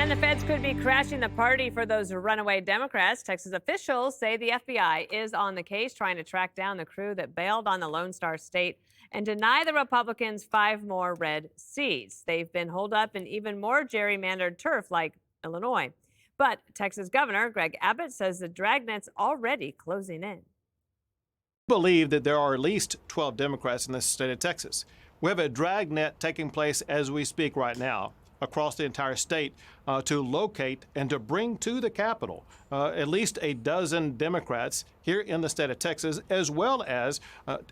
And the feds could be crashing the party for those runaway Democrats. Texas officials say the FBI is on the case, trying to track down the crew that bailed on the Lone Star State and deny the Republicans 5 more red seats. They've been holed up in even more gerrymandered turf like Illinois. But Texas Governor Greg Abbott says the dragnet's already closing in. Believe that there are at least 12 Democrats in the state of Texas. We have a dragnet taking place as we speak right now across the entire state to locate and to bring to the Capitol at least a dozen Democrats here in the state of Texas, as well as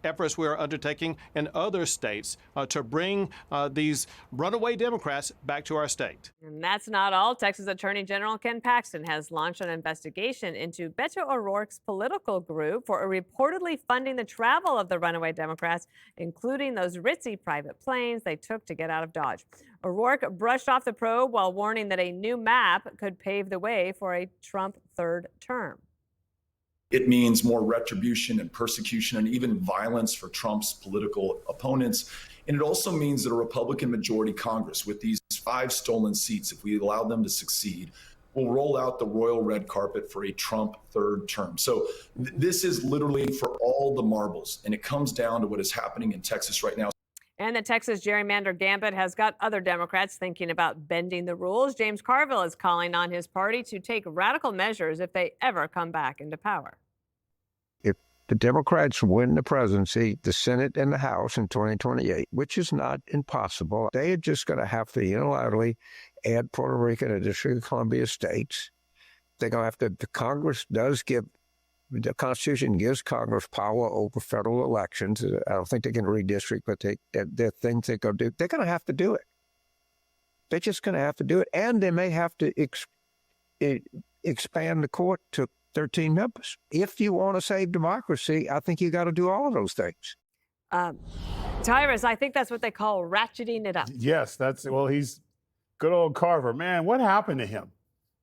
efforts we are undertaking in other states to bring these runaway Democrats back to our state. And that's not all. Texas Attorney General Ken Paxton has launched an investigation into Beto O'Rourke's political group for reportedly funding the travel of the runaway Democrats, including those ritzy private planes they took to get out of Dodge. O'Rourke brushed off the probe while warning that a new map could pave the way for a Trump third term. It means more retribution and persecution and even violence for Trump's political opponents. And it also means that a Republican majority Congress with these 5 stolen seats, if we allow them to succeed, will roll out the royal red carpet for a Trump third term. So this is literally for all the marbles. And it comes down to what is happening in Texas right now. And the Texas gerrymander gambit has got other Democrats thinking about bending the rules. James Carville is calling on his party to take radical measures if they ever come back into power. If the Democrats win the presidency, the Senate, and the House in 2028, which is not impossible, they are just going to have to unilaterally add Puerto Rico to the District of Columbia states. They're going to have to, the Congress does give, the Constitution gives Congress power over federal elections. I don't think they can redistrict, but there are things they go do. They're going to have to do it. They're just going to have to do it. And they may have to expand the court to 13 members. If you want to save democracy, I think you got to do all of those things. Tyrus, I think that's what they call ratcheting it up. Yes, well, he's good old Carver. Man, what happened to him?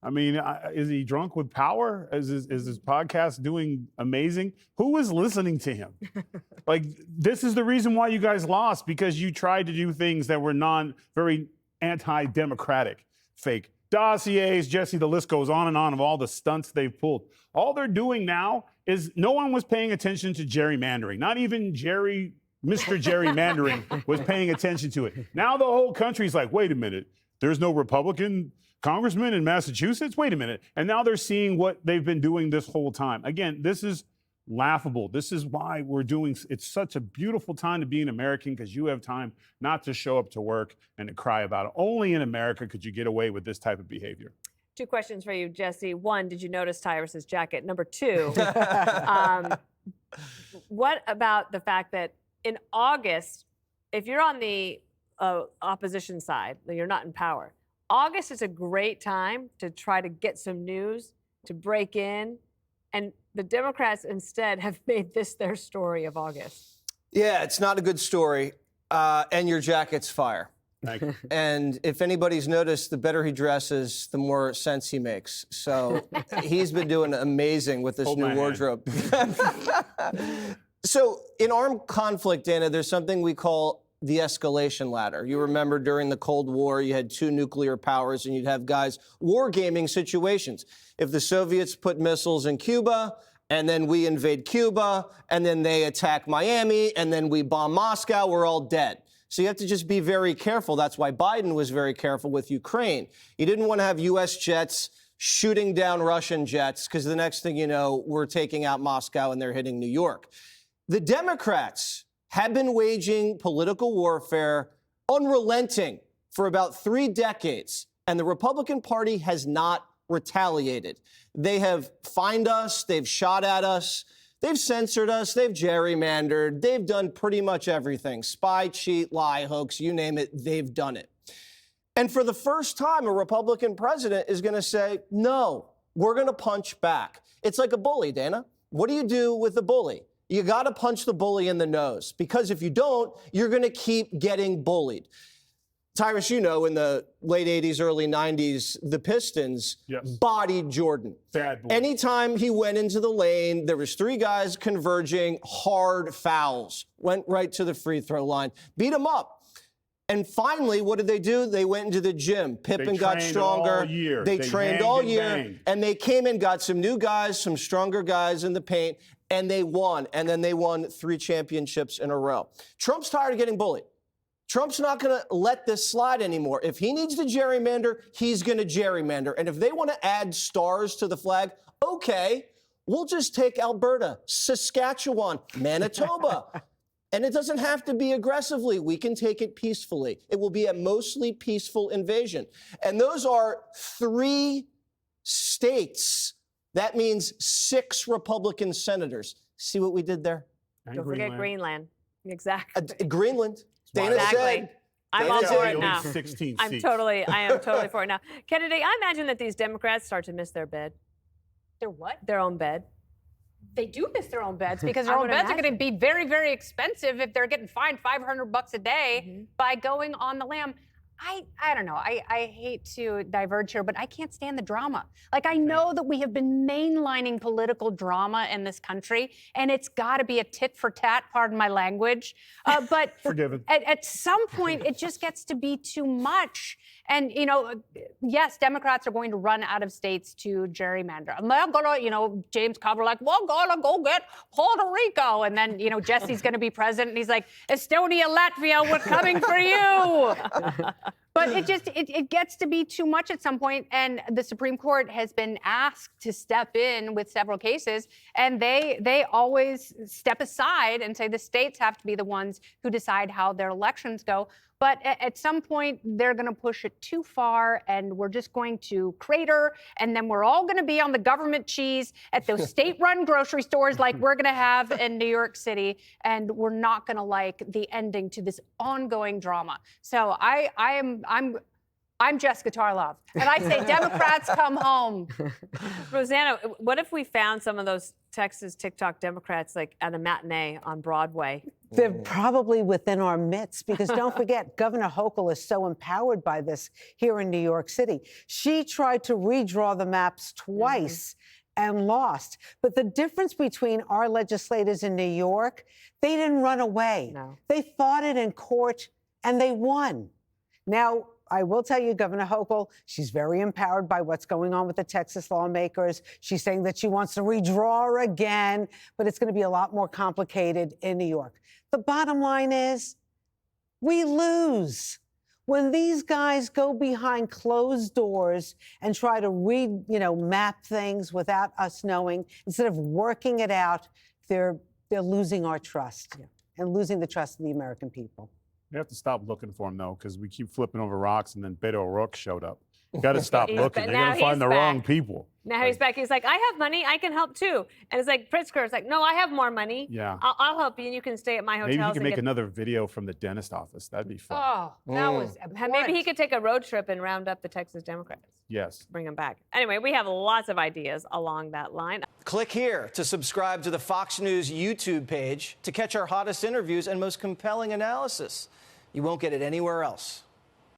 I mean, is he drunk with power? Is his podcast doing amazing? Who is listening to him? Like, this is the reason why you guys lost, because you tried to do things that were very anti-democratic, fake dossiers, Jesse, the list goes on of all the stunts they've pulled. All they're doing now is no one was paying attention to gerrymandering. Not even Mr. Gerrymandering was paying attention to it. Now the whole country's like, wait a minute, there's no Republican congressman in Massachusetts? Wait a minute. And now they're seeing what they've been doing this whole time. Again, this is laughable. This is why it's such a beautiful time to be an American, because you have time not to show up to work and to cry about it. Only in America could you get away with this type of behavior. 2 questions for you, Jesse. 1, did you notice Tyrus's jacket? Number 2, what about the fact that in August, if you're on the opposition side, you're not in power, August is a great time to try to get some news, to break in. And the Democrats instead have made this their story of August. Yeah, it's not a good story. And your jacket's fire. Thank you. And if anybody's noticed, the better he dresses, the more sense he makes. So he's been doing amazing with this new wardrobe. So in armed conflict, Dana, there's something we call the escalation ladder. You remember during the Cold War, you had 2 nuclear powers and you'd have guys wargaming situations. If the Soviets put missiles in Cuba and then we invade Cuba and then they attack Miami and then we bomb Moscow, we're all dead. So you have to just be very careful. That's why Biden was very careful with Ukraine. He didn't want to have U.S. jets shooting down Russian jets, because the next thing you know, we're taking out Moscow and they're hitting New York. The Democrats have been waging political warfare unrelenting for about 3 decades, and the Republican Party has not retaliated. They have fined us, they've shot at us, they've censored us, they've gerrymandered, they've done pretty much everything. Spy, cheat, lie, hoax, you name it, they've done it. And for the first time, a Republican president is going to say, no, we're going to punch back. It's like a bully, Dana. What do you do with a bully? You got to punch the bully in the nose, because if you don't, you're going to keep getting bullied. Tyrus, you know, in the late 80s, early 90s, the Pistons bodied Jordan. Bad boy. Anytime he went into the lane, there was 3 guys converging, hard fouls, went right to the free throw line, beat him up. And finally, what did they do? They went into the gym. Pippen got stronger. They trained all year. And they came in, got some new guys, some stronger guys in the paint, and they won. And then they won 3 championships in a row. Trump's tired of getting bullied. Trump's not going to let this slide anymore. If he needs to gerrymander, he's going to gerrymander. And if they want to add stars to the flag, okay, we'll just take Alberta, Saskatchewan, Manitoba. And it doesn't have to be aggressively. We can take it peacefully. It will be a mostly peaceful invasion. And those are 3 states. That means 6 Republican senators. See what we did there? Don't forget Greenland. Exactly. Greenland. Dana said. I'm all for it now. 16 I am totally for it now. Kennedy, I imagine that these Democrats start to miss their bed. Their what? Their own bed. They do miss their own beds because their own beds are going to be very, very expensive if they're getting fined $500 a day by going on the lam. I don't know. I hate to diverge here, but I can't stand the drama. Like, I know that we have been mainlining political drama in this country, and it's got to be a tit for tat, pardon my language. But Forgiven. At some point, it just gets to be too much. And, you know, yes, Democrats are going to run out of states to gerrymander. And they're going to, you know, James Cover like, we're going to go get Puerto Rico. And then, you know, Jesse's going to be president. And he's like, Estonia, Latvia, we're coming for you. But it gets to be too much at some point, and the Supreme Court has been asked to step in with several cases, and they always step aside and say the states have to be the ones who decide how their elections go. But at some point, they're going to push it too far, and we're just going to crater, and then we're all going to be on the government cheese at those state-run grocery stores like we're going to have in New York City, and we're not going to like the ending to this ongoing drama. So I'm Jessica Tarlov, and I say Democrats come home. Rosanna, what if we found some of those Texas TikTok Democrats like at a matinee on Broadway? They're probably within our midst because don't forget, Governor Hochul is so empowered by this here in New York City. She tried to redraw the maps twice and lost. But the difference between our legislators in New York, they didn't run away. No. They fought it in court and they won. Now, I will tell you, Governor Hochul, she's very empowered by what's going on with the Texas lawmakers. She's saying that she wants to redraw again, but it's going to be a lot more complicated in New York. The bottom line is we lose. When these guys go behind closed doors and try to map things without us knowing, instead of working it out, they're losing our trust and losing the trust of the American people. We have to stop looking for him, though, because we keep flipping over rocks, and then Beto O'Rourke showed up. You got to stop looking. You're going to find the wrong people. Now he's back. He's like, I have money. I can help, too. And it's like, Pritzker's like, no, I have more money. Yeah. I'll help you, and you can stay at my hotels. Maybe you can make another video from the dentist office. That'd be fun. Oh, that was abhorrent. Maybe he could take a road trip and round up the Texas Democrats. Yes. Bring them back. Anyway, we have lots of ideas along that line. Click here to subscribe to the Fox News YouTube page to catch our hottest interviews and most compelling analysis. You won't get it anywhere else.